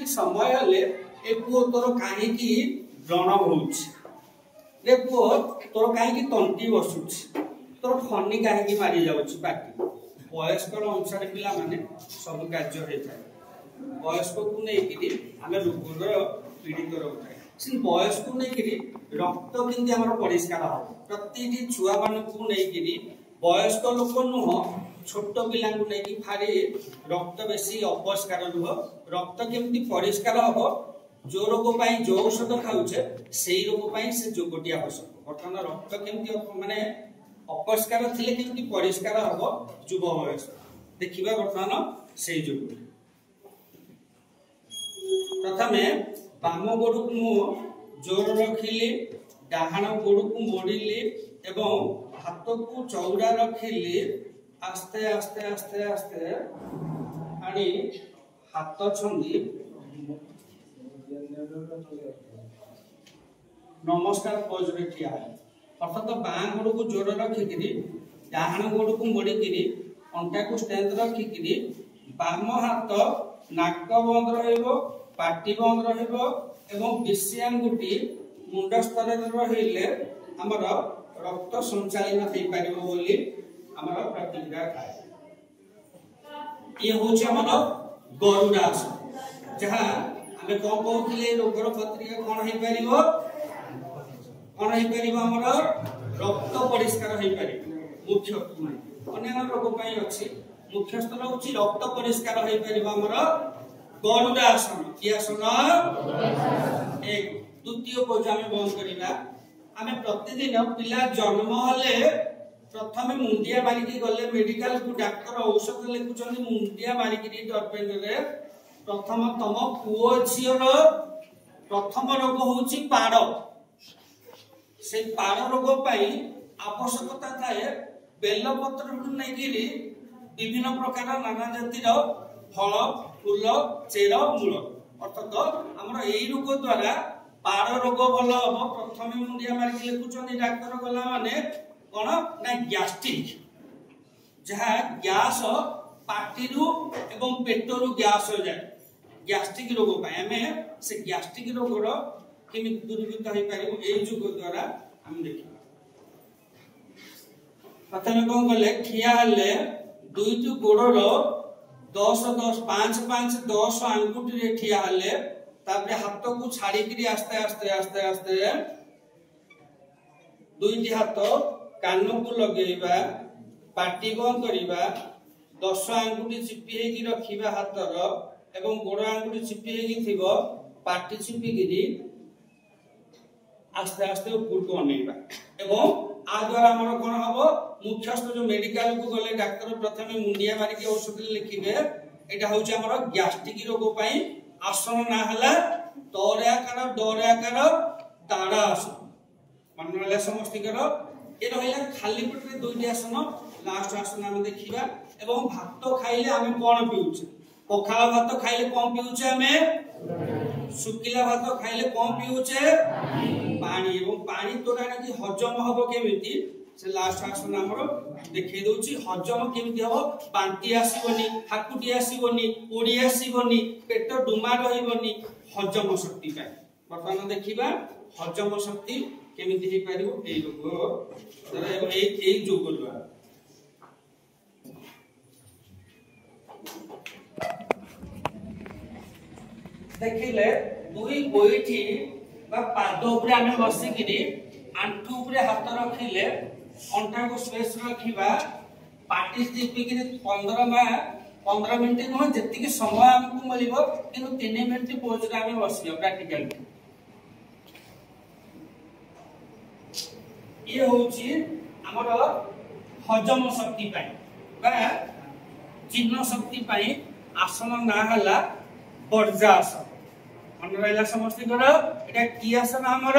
कि समय हेले ए पुओ तोर काहे की व्रण होउछ रे पुओ तोर काहे की तंटी बसुछ तोर खनी काहे की मारी जाउछ पाटी वयस्क अनुसार पिला माने सब कार्य होय थाए वयस्क को नै कि हमें रोगर पीड़ित रहउथाय सिन वयस्क को नै कि रक्त किंति हमर परिष्कार हो प्रतिटी छुआ मान को नै कि वयस्क लोक नुह छोट पिला को नै कि फारी रक्त बेसी अपरिष्कार रुह रक्त केमति परिष्कार हो जो रोग पाई जो औषध खाउछे सेही रोग पाई से जोगटी आवश्यक वर्तमान रक्त केमति माने अपरिष्कार थिले केमति परिष्कार हो युव वयस देखिबा वर्तमान सेही जोगटी प्रथमे बाम गोड़ को मु जोर रखिली डाहाण गोड़ को मोड़िली एवं हाथ को चौड़ा रखिली आस्ते आस्ते आस्ते आस्ते आनी हाथ छंदी नमस्कार पोज रे ठिया अर्थात बाँ गोड़ को जोर रखिकी डाहाण गोड़ को मोड़िकी अंटा को स्ट्रेंथ रखिकी बाम हाथ नाक बंद रहिबो पाटी बंद रहिबो एवं विषयांगुटी मुंड स्तर रहिले हमर रक्त संचालन होई पारिबो बोली हमर प्रतिक्रिया थाए ये होछ हमर गरुडासन जहां हमें कोन कहथिले रोगर प्रतिक्रिया कोन होई पारिबो हमर रक्त परिष्कार होई पारिबो मुख्य अन्य रोग पई अछि मुख्य स्थल होछि रक्त परिष्कार होई पारिबो हमर गरुडासन की आसन एक द्वितीय पोज हमें बंद करिबा हमें प्रतिदिन पिला जन्म हले प्रथम मुंडिया मारिकी गले मेडिकल को डॉक्टर औषध लिखुचंदी मुंडिया मारिकी टर्पेन रे प्रथम तम पुओ झियर प्रथम रोग होउची पाड़ से पाड़ रोग पई आवश्यकता थाए बेलपत्र को नेगिरी विभिन्न प्रकार नाना जातिर फल फूल चेर मूल अर्थात हमर एई रोग द्वारा पाड़ रोग भल हम प्रथम मुंडिया मारिक लिखुचंदी डाक्टर गला माने कोन ना गैस्ट्रिक जहा गैस पाटीरू एवं पेटरू गैस हो जाए गैस्ट्रिक रोग पाए हमें से गैस्ट्रिक रोग रो केमि दूरीभूत होई पारिबो एई जुग द्वारा हम देखिबा प्रथम कोन गले ठिया हले दुईटु गोड़रो 10 10 5 5 10 आंगुठी रे ठिया हले तापरे हाथ को छाड़ी करी आस्ते आस्ते आस्ते आस्ते दुईटी हाथ कान को लगेबा पाटी बंद करिबा 10 आंगुठी चिपी हेकी रखिबा हाथर एवं गोड़ आंगुठी चिपी हेकी थिबो पाटी चिपी गिरी आस्ते आस्ते ऊपर को अनेबा एवं आ द्वारा हमर कोन हबो मुख्यस्थ जो मेडिकल को गले डॉक्टर प्रथमे मुंडिया मारी के औषध लिखिबे एटा होउछ हमर गैस्ट्रिक रोग पई आसन ना हला दौराकार ताड़ा आसन मन रहला समस्त करो ए रहला खाली पेट रे दुईटी आसन लास्ट आसन हम देखिबा एवं भात खाइले हम कोन पिउछ पखाल भात खाइले कोन पिउछ हमें सुकिला भात खाइले कोन पिउछ पानी एवं पानी तोराना कि हजम हबो केमिति से लास्ट आसन हमरो देखै दोछि हजम केमिति हबो बांती आसीबनी हाकुटी आसीबनी ओडी आसीबनी पेट डुमा रहिबनी हजम शक्ति पाए वर्तमान देखिबा हजम शक्ति केमिति हे पारिबो एई रोग एई जोग द्वारा देखिले दुई गोइठी बा पाद ऊपर हमें बसिकिरी आंठू ऊपर हाथ रखिले अंटा को स्पेस रखिबा पाटी चिपिकिरी 15 मिनिट न जति समय हमको मिलिबो किंतु 3 मिनिट पोज रे हमें बसियो प्रैक्टिकल ये होची हमर हजम शक्ति पाई बा जीर्ण शक्ति पाई आसन ना हला वर्जासन मन रहला समस्त करो एटा की आसन हमर